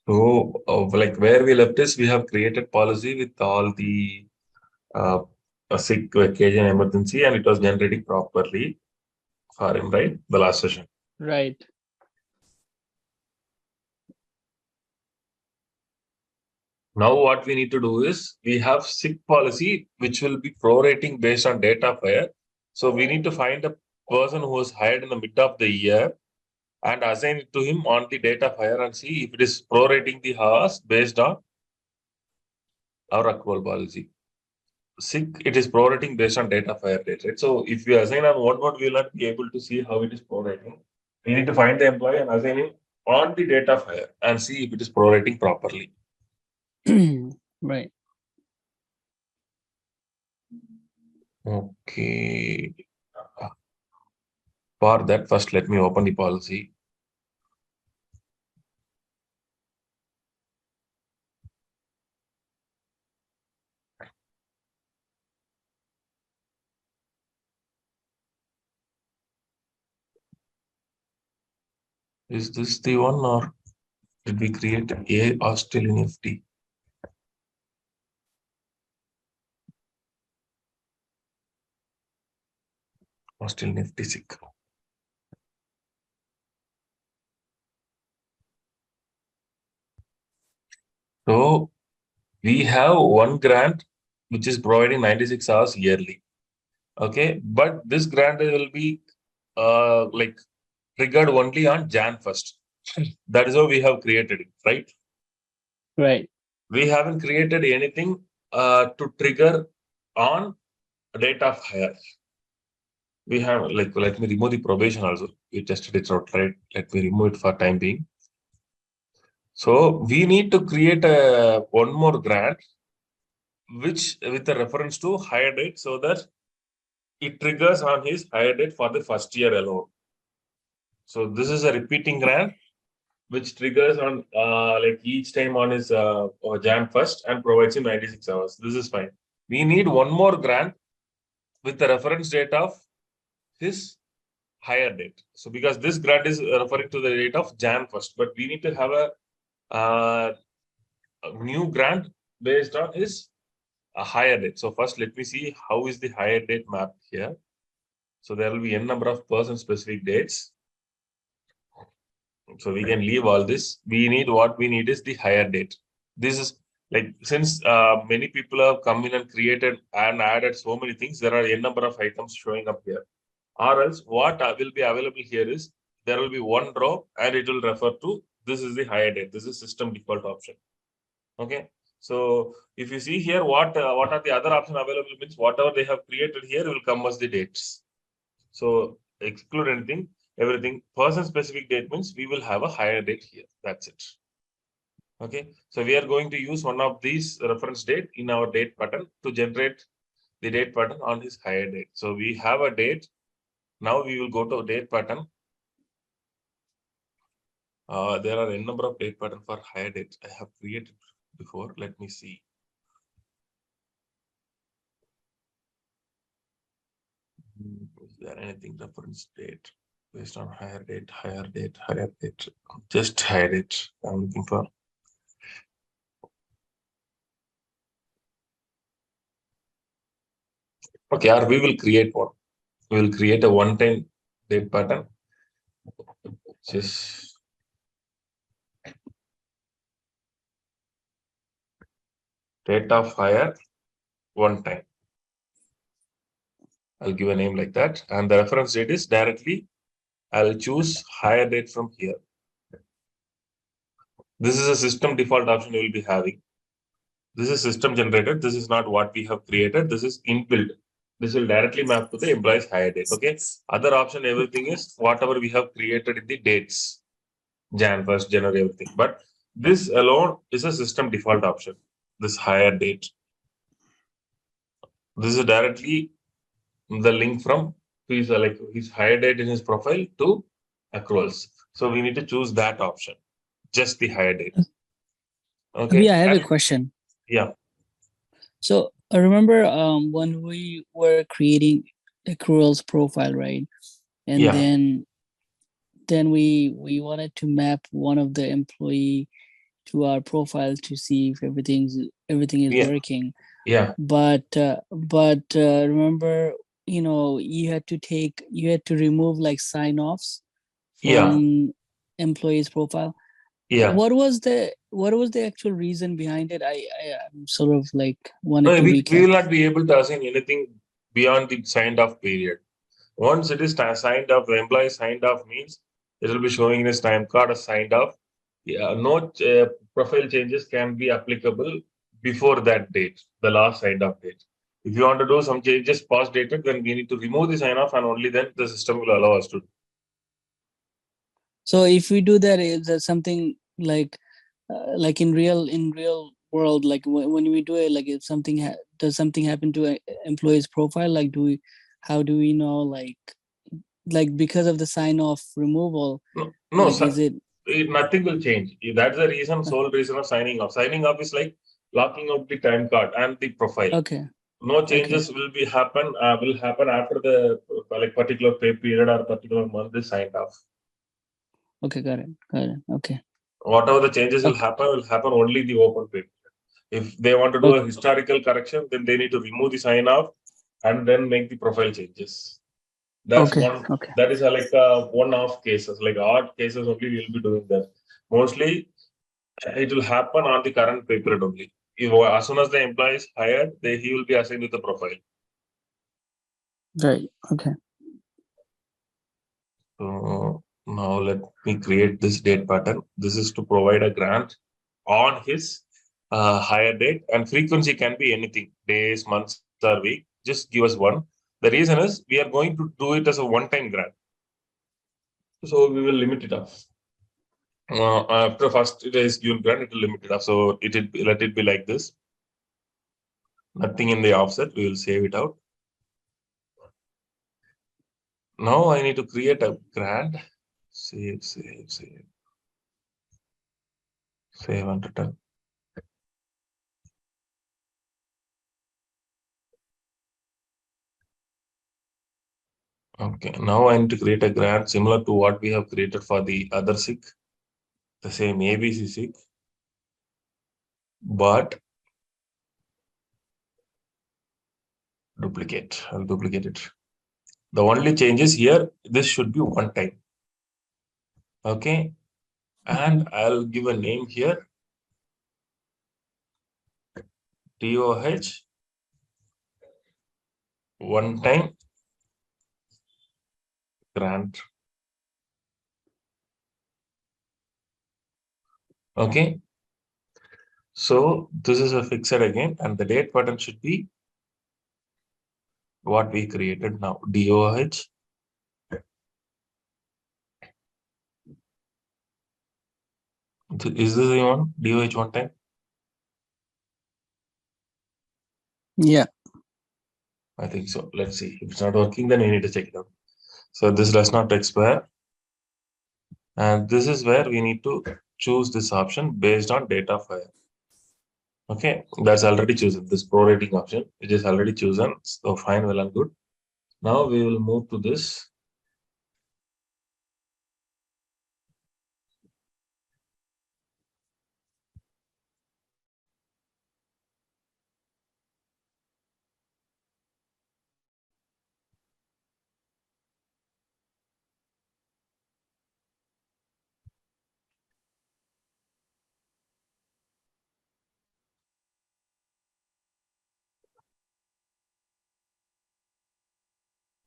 So, like where we left is we have created policy with all the uh, sick, vacation, emergency, and it was generating properly for him, right? The last session. Right. Now, what we need to do is we have sick policy, which will be prorating based on date of hire. So, we need to find a person who was hired in the mid of the year and assign it to him on the date of hire and see if it is prorating the hours based on our accrual policy. Sick, it is prorating based on date of hire date, right? So if we assign on one mode, we will not be able to see how it is prorating. We need to find the employee and assign him on the date of hire and see if it is prorating properly. Right. Okay. For that, first let me open the policy. Is this the one or did we create A or still in FT? Or still in FT sick? So we have one grant which is providing 96 hours yearly. Okay, but this grant will be like triggered only on Jan 1st. That is how we have created it, right? Right. We haven't created anything to trigger on date of hire. We have like, let me remove the probation also. We tested it out, right? Let me remove it for time being. So we need to create one more grant, which with a reference to hire date, so that it triggers on his hire date for the first year alone. So this is a repeating grant which triggers on like each time on his Jan 1st and provides him 96 hours. This is fine. We need one more grant with the reference date of his higher date. So because this grant is referring to the date of Jan 1st, but we need to have a new grant based on his higher date. So first, let me see how is the higher date mapped here. So there will be n number of person specific dates. So we can leave all this. What we need is the higher date. This is like since many people have come in and created and added so many things, there are a number of items showing up here. Or else what will be available here is there will be one row and it will refer to this is the higher date. This is system default option. Okay. So if you see here, what are the other options available means whatever they have created here will come as the dates. So exclude anything, everything. Person specific date means we will have a higher date here. That's it. Okay. So we are going to use one of these reference date in our date pattern to generate the date pattern on his higher date. So we have a date. Now we will go to date pattern. There are a number of date pattern for higher dates I have created before. Let me see. Is there anything reference date based on higher date, higher date, higher date? Just higher date I'm looking for. Okay, or we will create one. We will create a one-time date pattern. Just date of hire one time. I'll give a name like that. And the reference date is directly, I'll choose hire date from here. This is a system default option you will be having. This is system generated. This is not what we have created. This is inbuilt. This will directly map to the employee's hire date. Okay. Other option, everything is whatever we have created in the dates. Jan 1st, January, everything. But this alone is a system default option. This hire date. This is directly the link from his hire date in his profile to accruals. So we need to choose that option. Just the hire date. Okay. Yeah, I have a question. Yeah. So I remember when we were creating accruals profile, right? And Yeah. then we wanted to map one of the employee to our profile to see if everything is Yeah. working. Yeah. But remember, you had to remove like sign offs Yeah. from employees profile. Yeah. What was the actual reason behind it? I'm sort of like No, wanted to we recap. will not be able to assign anything beyond the signed off period. Once it is signed off, the employee signed off means it will be showing in his time card as signed off. Yeah, no profile changes can be applicable before that date, the last signed off date. If you want to do some changes past dated, then we need to remove the sign off, and only then the system will allow us to do. So if we do that, is that something like in real world, like when we do it, like if something does something happen to a employee's profile, like how do we know, like because of the sign off removal, No, no, like is it nothing will change. That's the reason, sole reason of signing off. Signing off is like locking out the time card and the profile. okay? No Okay. changes will happen after the like particular pay period or particular month is signed off. Okay, got it. Okay. Whatever the changes Okay. will happen only the open pay. If they want to do Okay. a historical correction, then they need to remove the sign off and then make the profile changes. That's Okay. one. Okay. That is like one-off cases, like odd cases only we'll be doing that. Mostly, it will happen on the current pay period only. As soon as the employee is hired, he will be assigned with the profile. Right. Okay. So now let me create this date pattern. This is to provide a grant on his hire date, and frequency can be anything: days, months, or week. Just give us one. The reason is we are going to do it as a one-time grant, so we will limit it off. After first it is given grant, it will limit it off. So let it be like this. Nothing in the offset. We will save it out. Now I need to create a grant. Save and return. Okay, now I need to create a grant similar to what we have created for the other SIG, the same ABC SIG, but duplicate. I'll duplicate it. The only changes here, this should be one time. Okay, and I'll give a name here, TOH, one time grant. Okay, so this is a fixed again, and the date pattern should be what we created now, DOH. Is this the one? DOH one time? Yeah. I think so. Let's see. If it's not working, then we need to check it out. So this does not expire. And this is where we need to choose this option based on date of hire. Okay, that's already chosen. This prorating option, it is already chosen. So fine, well and good. Now we will move to this.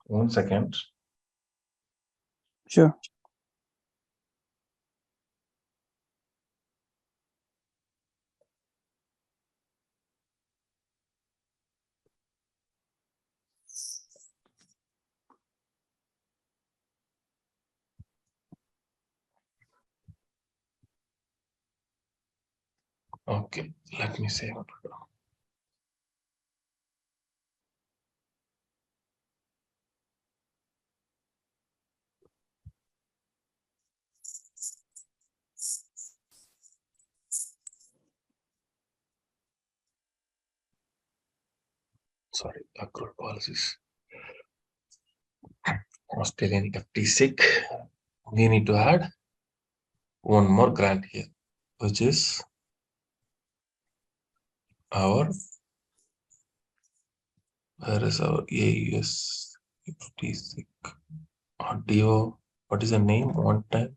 One second. Sure. Okay, let me save it. Sorry, accrual policies. Australian FT SIG. We need to add one more grant here, which is our, where is our AUS 56 audio? What is the name? One time?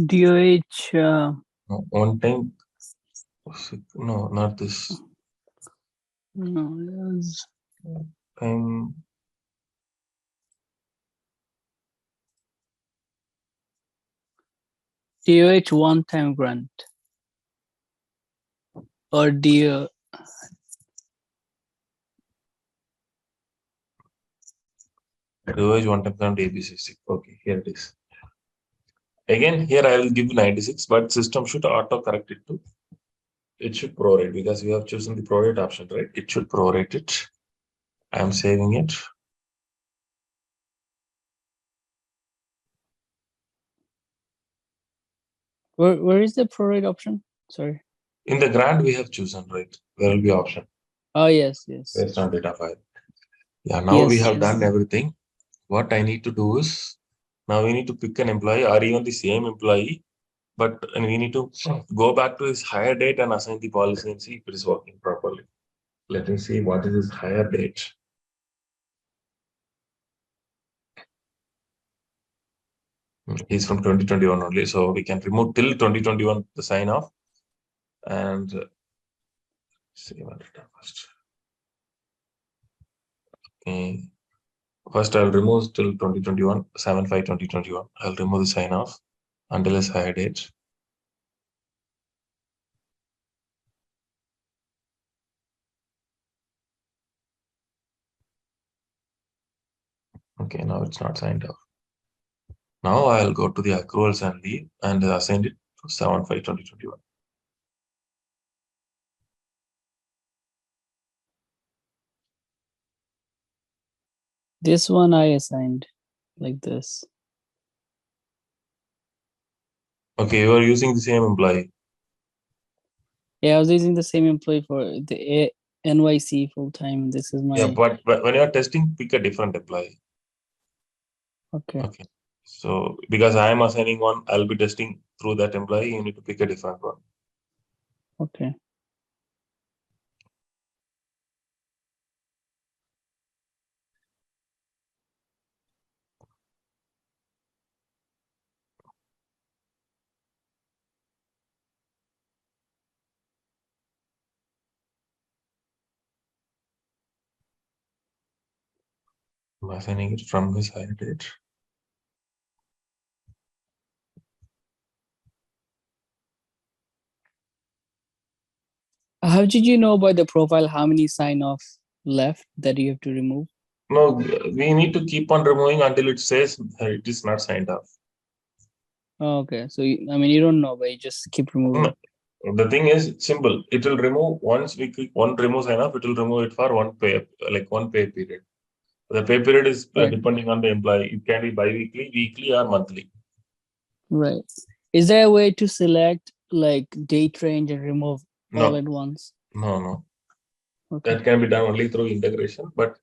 DOH. No, one time. No, not this. No, it was Time. DOH one-time grant or DO. Reverse one time count ABC6. Okay, here it is. Again, here I will give you 96, but system should auto correct it to. It should prorate because we have chosen the prorate option, right? It should prorate it. I am saving it. Where is the prorate option? Sorry. In the grant we have chosen, right? There will be option Oh yes, yes. based on data file. Yeah, now we Yes, have yes. done everything. What I need to do is now we need to pick an employee or even the same employee, but and we need to go back to his hire date and assign the policy and see if it is working properly. Let me see what is his hire date. He's from 2021 only, so we can remove till 2021 the sign off and see what it first. Okay. First, I'll remove till 2021, 7/5/2021. I'll remove the sign off until his hire date. Okay, now it's not signed off. Now I'll go to the accruals and leave and assign it to 7/5/2021. This one I assigned like this. Okay, you are using the same employee. Yeah, I was using the same employee for the NYC full time. This is my. Yeah, but when you are testing, pick a different employee. Okay. Okay. So because I am assigning one, I'll be testing through that employee. You need to pick a different one. Okay. I'm assigning it from his hire date. How did you know by the profile how many sign off left that you have to remove? No, we need to keep on removing until it says it is not signed off. Oh, okay. So I mean you don't know, but you just keep removing. No. The thing is simple. It will remove once we click one remove sign off, it will remove it for one pay, like one pay period. The pay period is Right. depending on the employee. It can be bi-weekly, weekly, or monthly. Right. Is there a way to select like date range and remove all at once? No. Okay. That can be done only through integration, but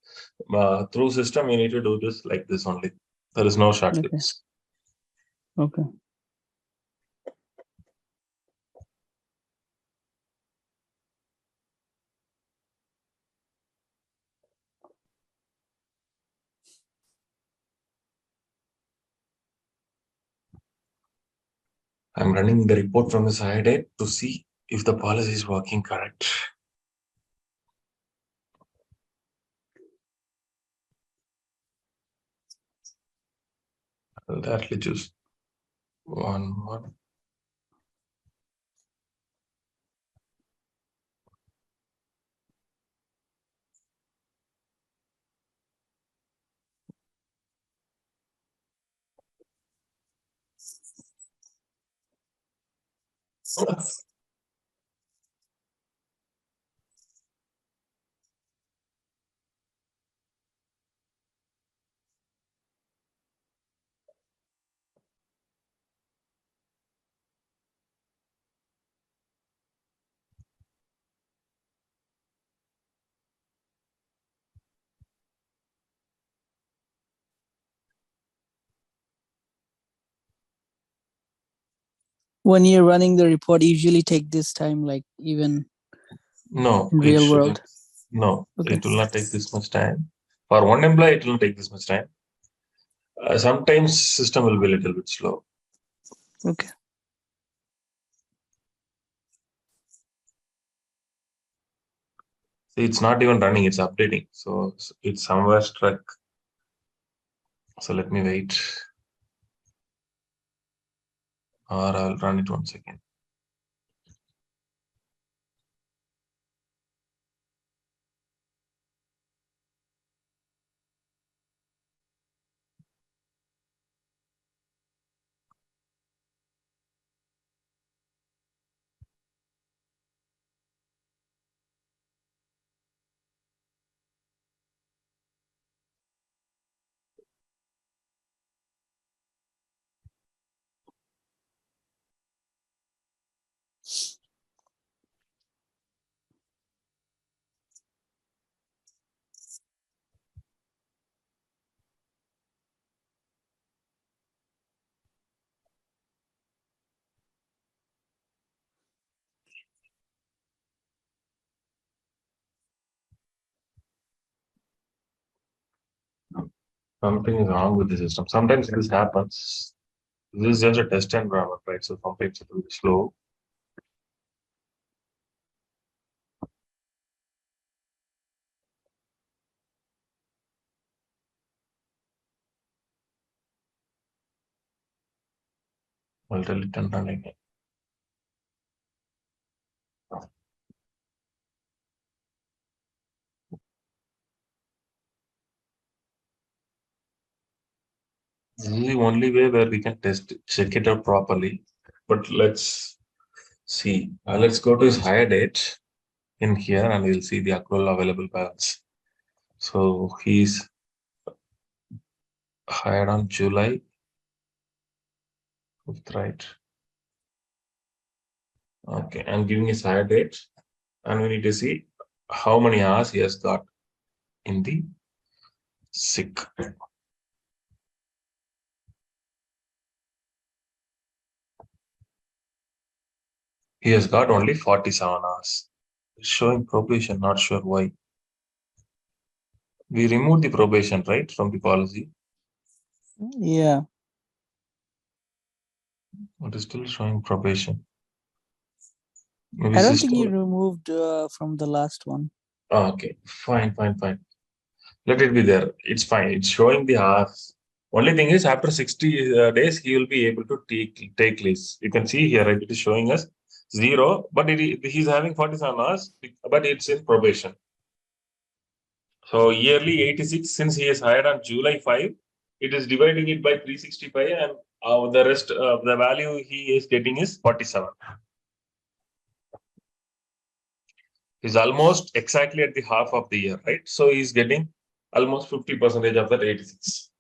through system, you need to do this like this only. There is no shortcuts. Okay. I'm running the report from his hire date to see if the policy is working correct. I'll directly choose one. when you're running the report, usually take this time, like even No, in it real shouldn't. world. No, Okay. it will not take this much time. For one employee, it will take this much time. Sometimes system will be a little bit slow. Okay. See, it's not even running, it's updating. So it's somewhere stuck. So let me wait. Or I'll run it once again. Something is wrong with the system. Sometimes this happens. This is just a test environment, right? So sometimes it will be slow. I'll tell it and run again. This is the only way where we can check it out properly. But let's see. Let's go to his hire date in here and we'll see the accrual available balance. So he's hired on July 5th, right? Okay, I'm giving his hire date and we need to see how many hours he has got in the sick. He has got only 47 hours. It's showing probation, not sure why. We removed the probation, right, from the policy. Yeah. It is still showing probation. Maybe I don't think you system. removed from the last one. Okay, fine. Let it be there. It's fine. It's showing the hours. Only thing is, after 60 days, he will be able to take leaves. You can see here, right, it is showing us 0, but he's having 47 hours, but it's in probation. So yearly 86, since he is hired on July 5, it is dividing it by 365 and the rest, the value he is getting is 47. He's almost exactly at the half of the year, right? So he's getting almost 50% of that 86.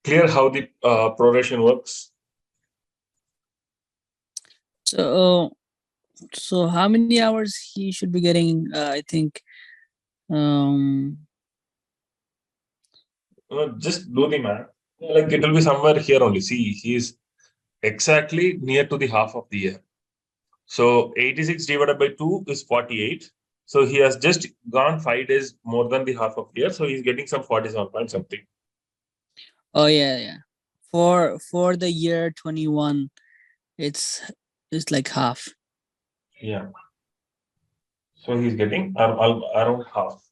Clear how the proration works? So how many hours he should be getting? I think just do the math. Like it will be somewhere here only. See, he's exactly near to the half of the year. So 86 divided by 2 is 48. So he has just gone 5 days more than the half of the year. So he's getting some 47 point something. Oh yeah. For the year 21, it's like half. Yeah. So he's getting around half.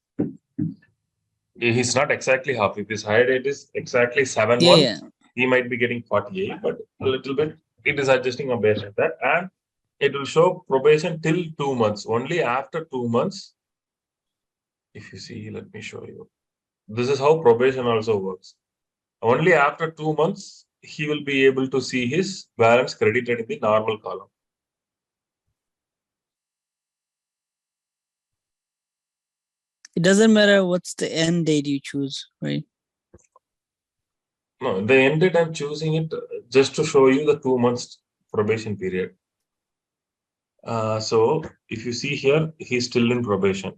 He's not exactly half. If his higher rate is exactly 7 Yeah, yeah. months, he might be getting 48, but a little bit it is adjusting on based on that. And it will show probation till 2 months. Only after 2 months, if you see, let me show you. This is how probation also works. Only after 2 months, he will be able to see his balance credited in the normal column. It doesn't matter what's the end date you choose, right? No, the end date I'm choosing it just to show you the 2 months probation period. So if you see here, he's still in probation.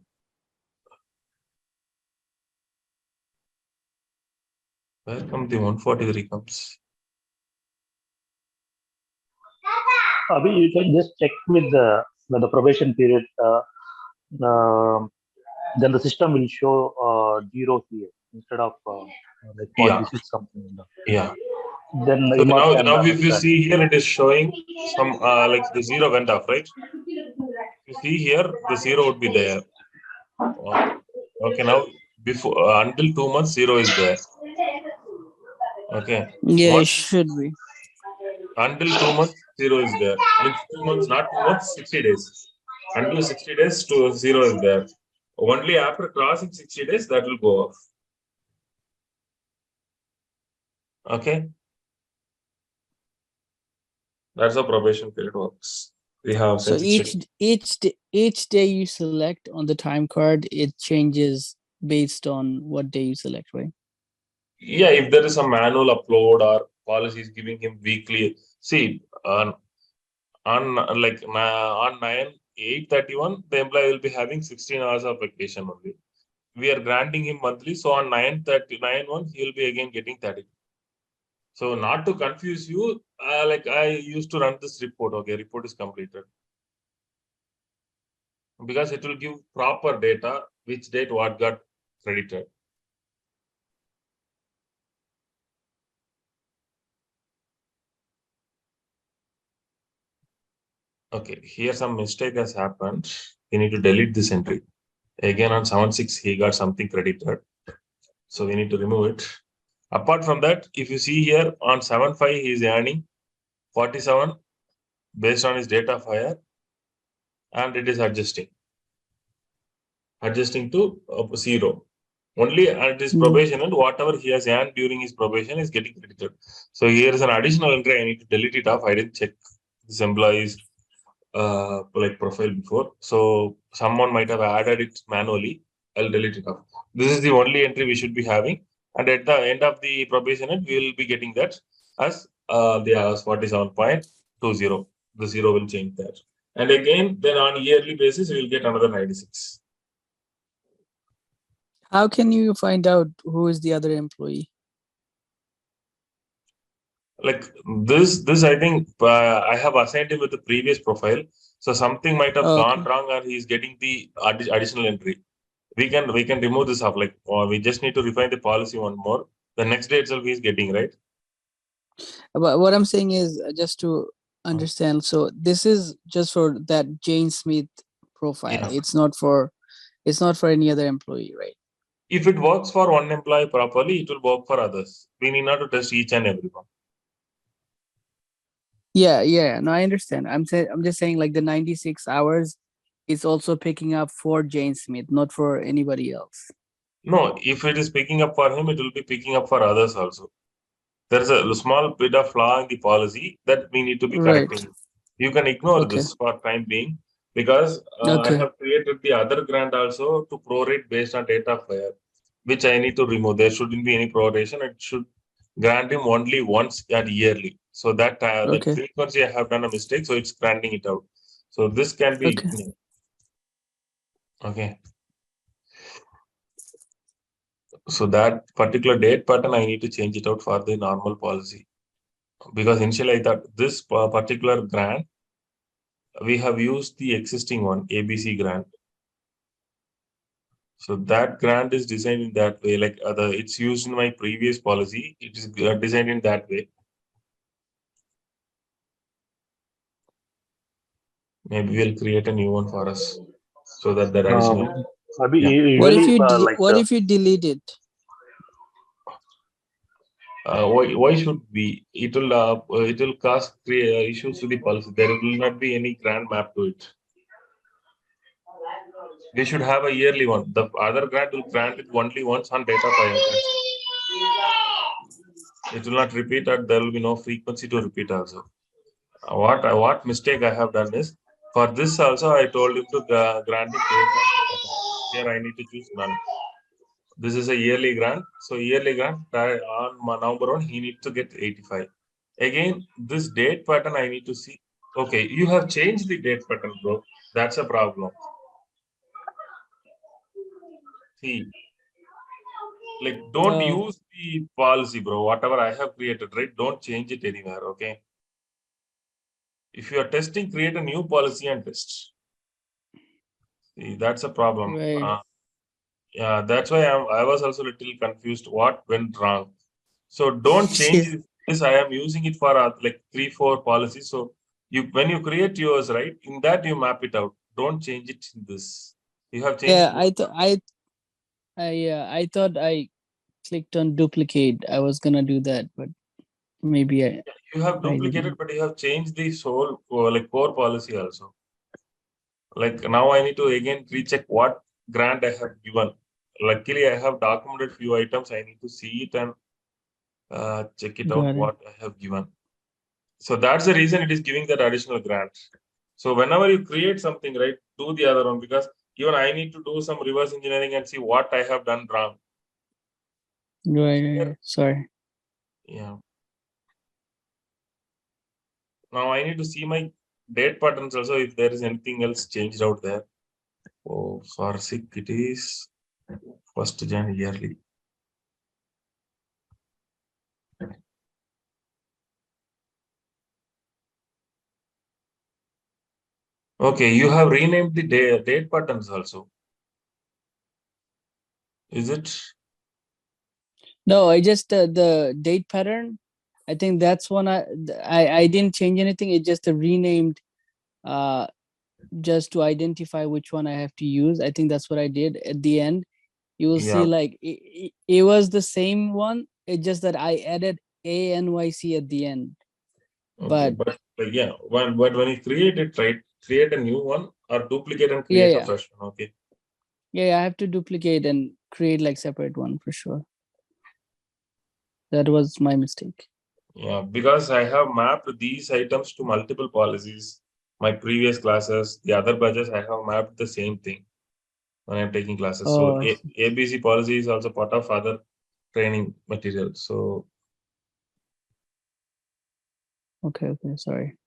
Where come the 143 comes? You can just check with the probation period. Then the system will show 0 here instead of like Yeah, 46 something. yeah. Then So Imad can now if you understand. see here, it is showing some like the 0 went off, right? You see here, the 0 would be there. Okay, now before until 2 months, 0 is there. Okay, Yeah, it once should be. until 2 months, 0 is there. Means 2 months, not 2 months, 60 days. Until 60 days, 0 is there. Only after crossing 60 days, that will go off. Okay, that's how probation period works. We have So since it's each day you select on the time card, it changes based on what day you select, right? yeah, if there is a manual upload or policies giving him weekly, see on like on 9/8/31, the employee will be having 16 hours of vacation only. We are granting him monthly, so on 9/39 he will be again getting 30. So not to confuse you, like I used to run this report. Okay, report is completed because it will give proper data, which date what got credited. Okay, here some mistake has happened. We need to delete this entry. Again on 7/6 he got something credited, so we need to remove it. Apart from that, if you see here on 7/5 he is earning 47 based on his date of hire, and it is adjusting to 0. Only at his probation and whatever he has earned during his probation is getting credited. So here is an additional entry. I need to delete it off. I didn't check this employee's like profile before. So someone might have added it manually. I'll delete it off. This is the only entry we should be having. And at the end of the probation, we will be getting that as the hours 47.20. The 0 will change that. And again, then on yearly basis, we will get another 96. How can you find out who is the other employee? Like this I think I have assigned him with the previous profile, so something might have gone wrong, and he's getting the additional entry. We can remove this off, like, or we just need to refine the policy one more. The next day itself he's getting, right? But what I'm saying is just to understand, so this is just for that Jane Smith profile. Yeah. It's not for any other employee, right? If it works for one employee properly, it will work for others. We need not to test each and every one. Yeah. No, I understand. I'm just saying, like, the 96 hours is also picking up for Jane Smith, not for anybody else. No, if it is picking up for him, it will be picking up for others also. There's a small bit of flaw in the policy that we need to be correcting. You can ignore this for time being, because I have created the other grant also to prorate based on date of hire, which I need to remove. There shouldn't be any proration. It should grant him only once and yearly. So that that frequency I have done a mistake, so it's granting it out. So this can be okay. So that particular date pattern I need to change it out for the normal policy, because initially I thought this particular grant we have used the existing one, ABC grant. So that grant is designed in that way, like it's used in my previous policy. It is designed in that way. Maybe we'll create a new one for us, so that additional. What if you delete it? Why should we? It will cause issues to the policy. There will not be any grant map to it. We should have a yearly one. The other grant will grant it only once on date of hire. It will not repeat, and there will be no frequency to repeat also. What mistake I have done is, for this also I told him to grant it based on here I need to choose none. This is a yearly grant, so yearly grant on November 1 he needs to get 85. Again, this date pattern I need to see. Okay, you have changed the date pattern, bro. That's a problem. See, Like, don't Oh. use the policy, bro. Whatever I have created, right? Don't change it anywhere, okay? If you are testing, create a new policy and test. See, that's a problem. Right. Yeah, that's why I was also a little confused what went wrong. So don't change Yes. this. I am using it for like 3-4 policies. So you when you create yours, right? In that you map it out. Don't change it in this. You have changed Yeah, one. I thought I clicked on duplicate. I was gonna do that, but maybe You have I duplicated, didn't. but you have changed the whole like core policy also. Like now I need to again recheck what grant I have given. Luckily, I have documented few items. I need to see it and check it out Got it. what I have given. So that's the reason it is giving that additional grant. So whenever you create something, right, do the other one because even I need to do some reverse engineering and see what I have done wrong. Right. Sorry. Yeah. Now I need to see my date patterns also if there is anything else changed out there. Oh, for sick it is 1st Jan yearly. Okay, you have renamed the date patterns also. Is it? No, I just the date pattern. I think that's one I didn't change anything. It just renamed uh just to identify which one I have to use. I think that's what I did at the end. You will see Yeah. like it was the same one. It's just that I added ANYC at the end. Okay, But but yeah, when you create it, right, create a new one or duplicate and yeah, create a yeah. fresh one. Okay. Yeah, I have to duplicate and create like separate one for sure. That was my mistake. Yeah, because I have mapped these items to multiple policies. My previous classes, the other batches, I have mapped the same thing when I'm taking classes. So Oh, I see. ABC policy is also part of other training material. So Okay, sorry.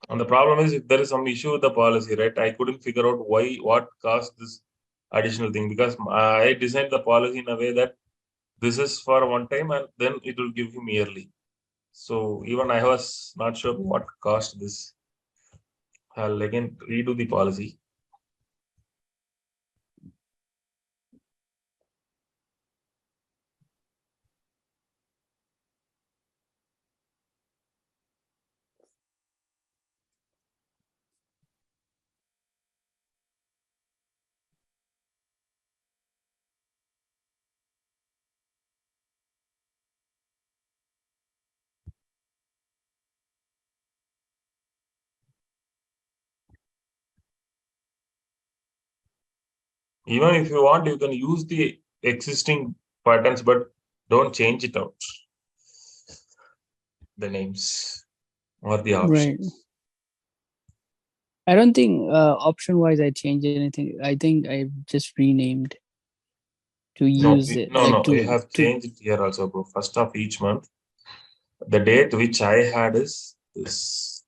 and the problem is if there is some issue with the policy, right? I couldn't figure out what caused this additional thing because I designed the policy in a way that this is for one time and then it will give him yearly. So even I was not sure what caused this. I'll again redo the policy. Even if you want, you can use the existing patterns, but don't change it out. The names or the Right. options. I don't think option wise I changed anything. I think I just renamed to use it like No. You to have changed it here also, bro. First of each month. The date which I had is this,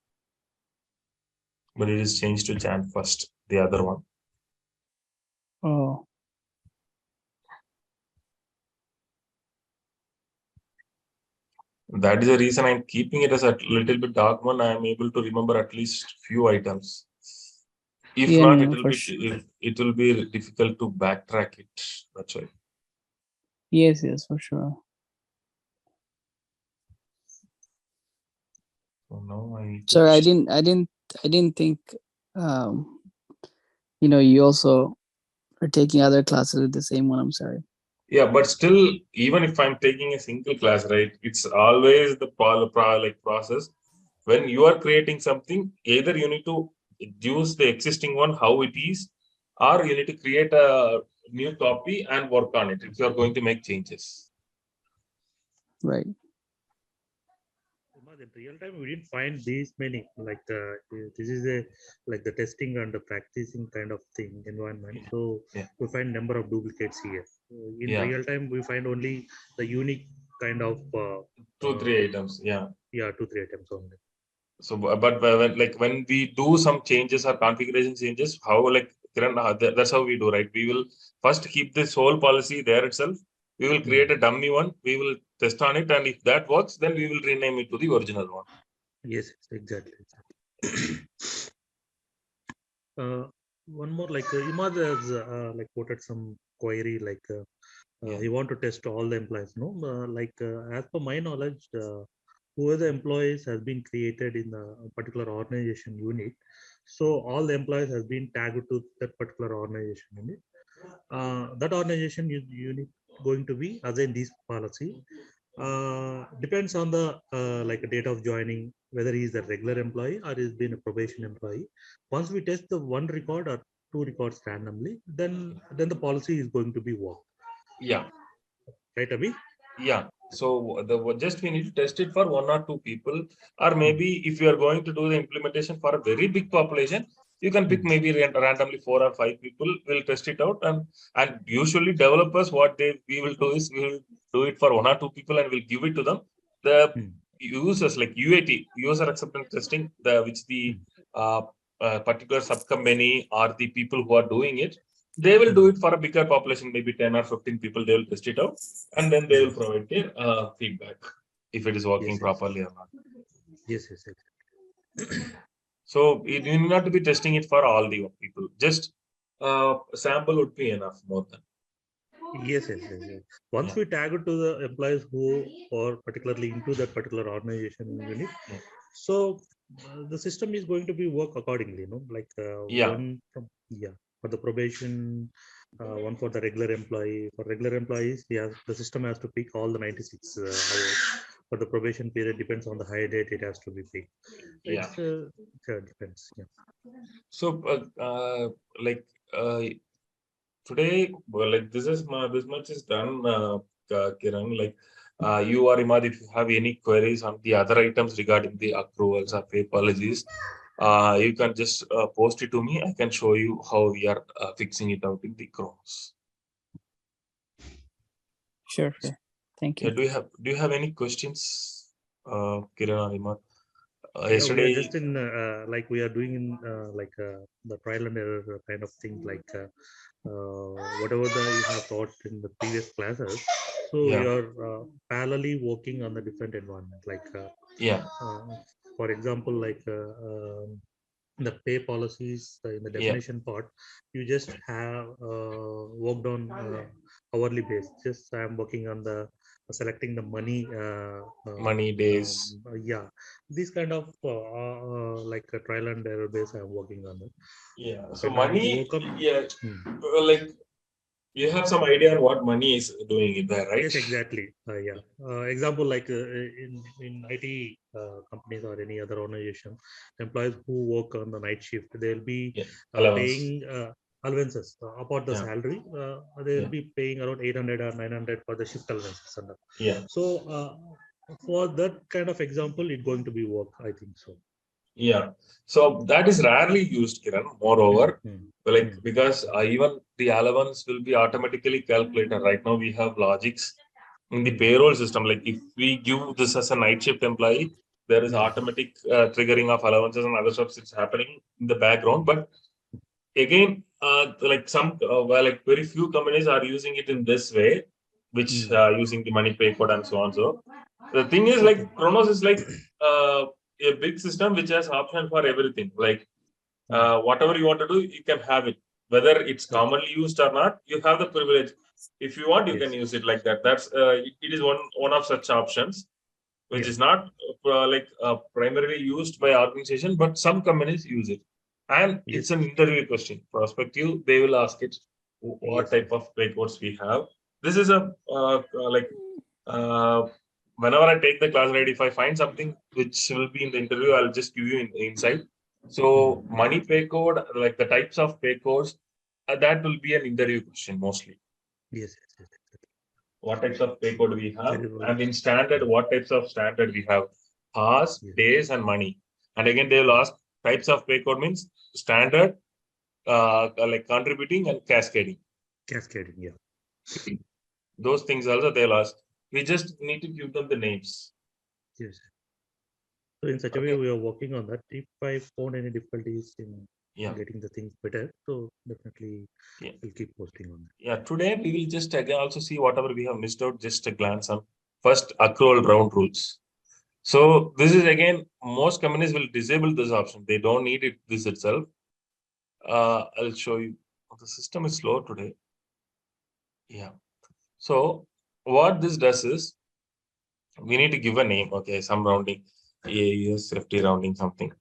but it is changed to Jan 1st, the other one. oh. That is the reason I'm keeping it as a little bit dark one. I am able to remember at least few items. If Yeah, not, no, for sure. it will be difficult to backtrack it. That's why. Yes, for sure. So now I need to Sorry, I didn't think um you also are taking other classes with the same one. I'm sorry. Yeah, but still, even if I'm taking a single class, right, it's always the like process. When you are creating something, either you need to use the existing one how it is, or you need to create a new copy and work on it if you are going to make changes. Right. In real time, we didn't find these many. Like this is a like the testing and the practicing kind of thing environment. So Yeah. we find number of duplicates here. In Yeah. real time, we find only the unique kind of 2-3 items. Yeah. 2-3 items only. So, but when we do some changes or configuration changes, how like Kiran, that's how we do, right? We will first keep this whole policy there itself. We will create a dummy one. We will test on it, and if that works, then we will rename it to the original one. Yes, exactly. One more, like Imad has like quoted some query, like he want to test all the employees. No, as per my knowledge, whoever the employees has been created in a particular organization unit, so all the employees has been tagged to that particular organization unit. That organization unit going to be assign this policy. Depends on the like date of joining, whether he is a regular employee or he's been a probation employee. Once we test the one record or two records randomly, then the policy is going to be work. Yeah. Right, Abhi? Yeah. So just we need to test it for 1 or 2 people, or maybe if you are going to do the implementation for a very big population, you can pick maybe randomly 4 or 5 people. Will test it out, and usually developers what we will do is we will do it for 1 or 2 people and we'll give it to them. The users like UAT, user acceptance testing, which the particular subcompany or the people who are doing it, they will do it for a bigger population, maybe 10 or 15 people. They will test it out, and then they will provide their feedback if it is working properly or not. Yes. So you need not to be testing it for all the people. Just sample would be enough, more than. Yes. Once we tag it to the employees who are particularly into that particular organization unit, so the system is going to be work accordingly, like one from for the probation, one for the regular employee. For regular employees, the system has to pick all the 96 hours. For the probation period, depends on the hire date, it has to be picked. It depends. So like today, like this much is done, Kiran. Like you or Imad, if you have any queries on the other items regarding the accruals or pay policies, you can just post it to me. I can show you how we are fixing it out in the Kronos. Sure. Thank you. Do you have any questions, Kiran or Imad? Yesterday, we are just in like we are doing in like the trial and error kind of thing, like whatever you have taught in the previous classes. So you are parallelly working on the different environment, like for example, like the pay policies in the definition part, you just have worked on hourly base. Just I'm working on the selecting the money days. These kind of like a trial and error base I'm working on it. So money, like you have some idea on what money is doing in there, right? Yes, exactly. Example, like in IT companies or any other organization, employees who work on the night shift, they'll be paying allowances about the salary. They'll be paying around 800 or 900 for the shift allowances. So for that kind of example, it's going to be work, I think so. So that is rarely used, Kiran. Moreover, like because even the allowance will be automatically calculated. Right now, we have logics in the payroll system. Like if we give this as a night shift employee, there is automatic triggering of allowances and other stuff. It's happening in the background. But again, like some, like very few companies are using it in this way, which using the money pay code and so on. So the thing is, like Kronos is like a big system which has option for everything. Like whatever you want to do, you can have it. Whether it's commonly used or not, you have the privilege. If you want, you can use it like that. That's it is one of such options, which is not like primarily used by organization, but some companies use it. And it's an interview question. Prospective, they will ask it what type of pay codes we have. This is a like whenever I take the class, right, if I find something which will be in the interview, I'll just give you insight. So money pay code, like the types of pay codes, that will be an interview question mostly. Yes. What types of pay code we have, and in standard, what types of standard we have, hours, days, and money. And again, they will ask types of pay code means standard, like contributing and cascading. Cascading, Those things also they'll ask. We just need to give them the names. Yes. So in such a way, we are working on that. If I found any difficulties in getting the things better, so definitely we'll keep posting on that. Yeah, today we will just again also see whatever we have missed out, just a glance on first accrual round rules. So this is again, most companies will disable this option. They don't need it this itself. I'll show you. The system is slow today. Yeah. So what this does is we need to give a name. Okay, some rounding, AUS, safety rounding, something.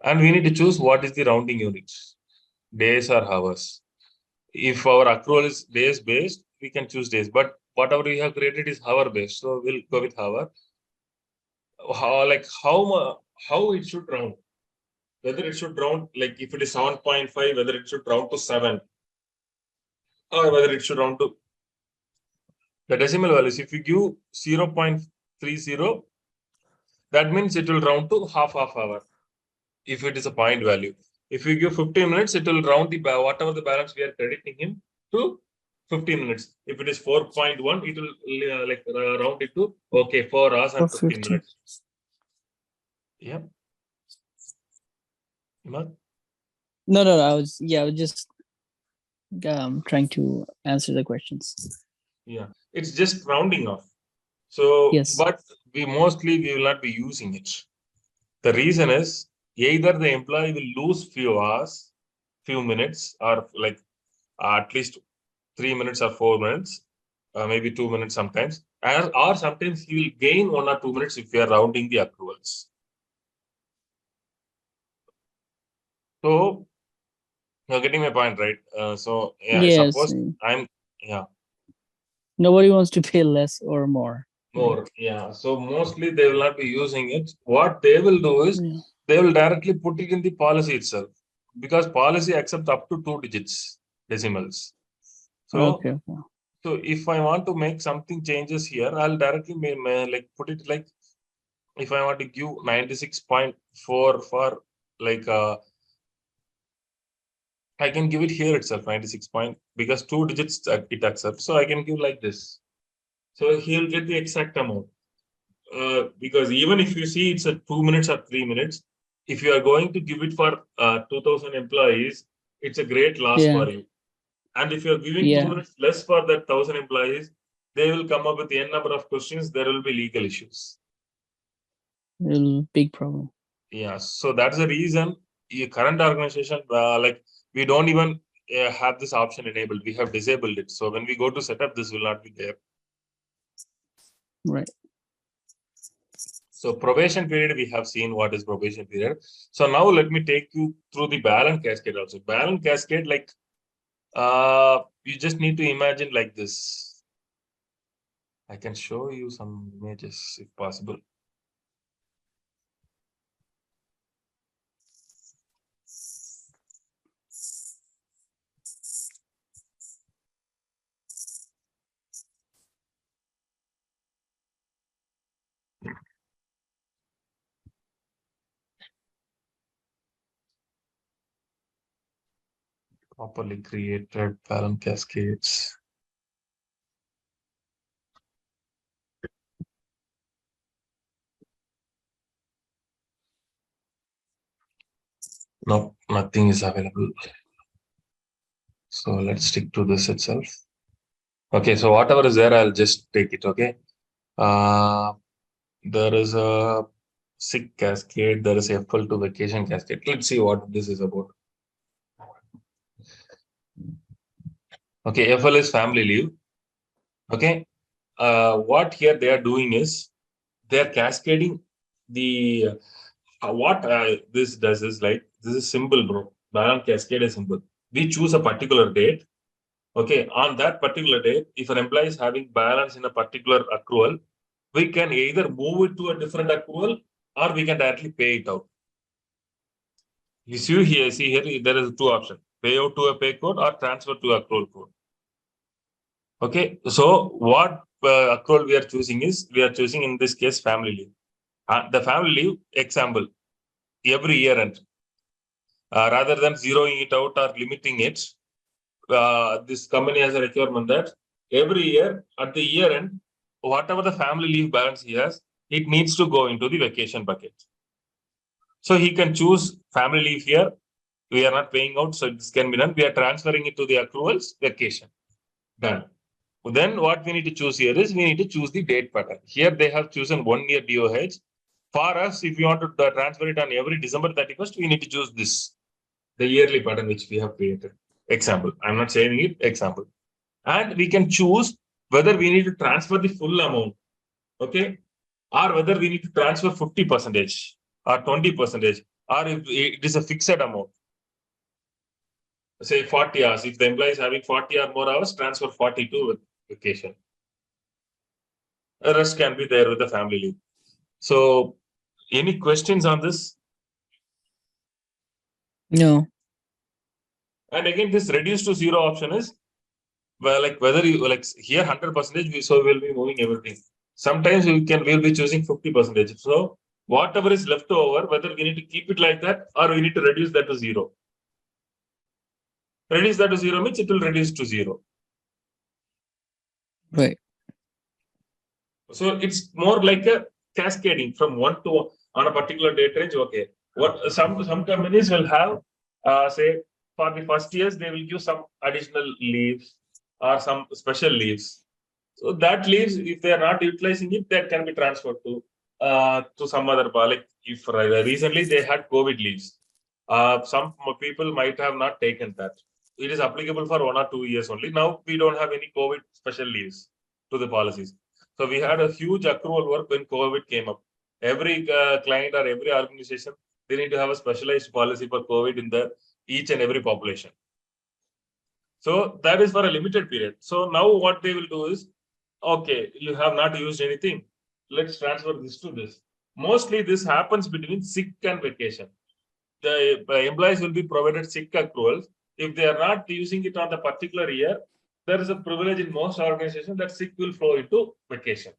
And we need to choose what is the rounding units, days or hours. If our accrual is days based, we can choose days. But whatever we have created is hour based, so we'll go with hour. How it should round? Whether it should round, like if it is 7.5, whether it should round to 7, or whether it should round to the decimal values. If you give 0.30, that means it will round to half hour. If it is a point value, if you give 15 minutes, it will round the whatever the balance we are crediting him to 15 minutes. If it is 4.1, it will round it to 4 hours and 15 minutes. Yeah. Imad? No, I was just trying to answer the questions. Yeah, it's just rounding off. So, yes, but we will not be using it. The reason is either the employee will lose few hours, few minutes, or like at least 3 minutes or 4 minutes, maybe 2 minutes sometimes, or sometimes he will gain 1 or 2 minutes if we are rounding the accruals. So you're getting my point, right? So yeah, yes, suppose nobody wants to pay less or more. More, yeah. So mostly they will not be using it. What they will do is they will directly put it in the policy itself, because policy accepts up to 2 digits decimals. So, so if I want to make something changes here, I'll directly like put it like, if I want to give 96.4 for like I can give it here itself 96 point, because 2 digits it accepts. So I can give like this. So he'll get the exact amount. Because even if you see it's a 2 minutes or 3 minutes, if you are going to give it for 2,000 employees, it's a great loss for you. And if you're giving 2 minutes less for that 1,000 employees, they will come up with n number of questions. There will be legal issues. Big problem. Yeah, so that's the reason your current organization, like we don't even have this option enabled. We have disabled it. So when we go to setup, this will not be there. Right. So probation period, we have seen what is probation period. So now let me take you through the balance cascade also. Balance cascade, like you just need to imagine like this. I can show you some images if possible. Properly created balance cascades. No, nothing is available. So let's stick to this itself. Okay, so whatever is there, I'll just take it. Okay. There is a sick cascade. There is a FL2 vacation cascade. Let's see what this is about. Okay, FL is family leave. Okay. What here they are doing is they are cascading the what this does is like, this is simple, bro. Balance cascade is simple. We choose a particular date. Okay, on that particular date, if an employee is having balance in a particular accrual, we can either move it to a different accrual or we can directly pay it out. You see here, there is 2 options: pay out to a pay code or transfer to accrual code. Okay, so what accrual we are choosing is, we are choosing in this case family leave. The family leave example, every year end. Rather than zeroing it out or limiting it, this company has a requirement that every year at the year end, whatever the family leave balance he has, it needs to go into the vacation bucket. So he can choose family leave here. We are not paying out, so this can be done. We are transferring it to the accruals, vacation. Done. Then what we need to choose here is we need to choose the date pattern. Here they have chosen 1 year DOH. For us, if you want to transfer it on every December 31st, we need to choose this, the yearly pattern which we have created. Example, I'm not saying it, example. And we can choose whether we need to transfer the full amount, okay? Or whether we need to transfer 50% or 20%, or if it is a fixed amount. Say 40 hours. If the employee is having 40 or more hours, transfer 42 with vacation. The rest can be there with the family leave. So, any questions on this? No. And again, this reduce to zero option is, well, like whether you like here 100%, so we'll be moving everything. Sometimes we'll be choosing 50%. So whatever is left over, whether we need to keep it like that or we need to reduce that to zero. Reduce that to zero means it will reduce to zero. Right. So it's more like a cascading from one to on a particular date range. Okay, what some companies will have, say for the first years they will give some additional leaves or some special leaves. So that leaves, if they are not utilizing it, that can be transferred to some other bar. Like if recently they had COVID leaves, some people might have not taken that. It is applicable for 1 or 2 years only. Now we don't have any COVID special leaves to the policies. So we had a huge accrual work when COVID came up. Every client or every organization, they need to have a specialized policy for COVID in each and every population. So that is for a limited period. So now what they will do is, okay, you have not used anything. Let's transfer this to this. Mostly this happens between sick and vacation. The employees will be provided sick accruals. If they are not using it on the particular year, there is a privilege in most organizations that sick will flow into vacation.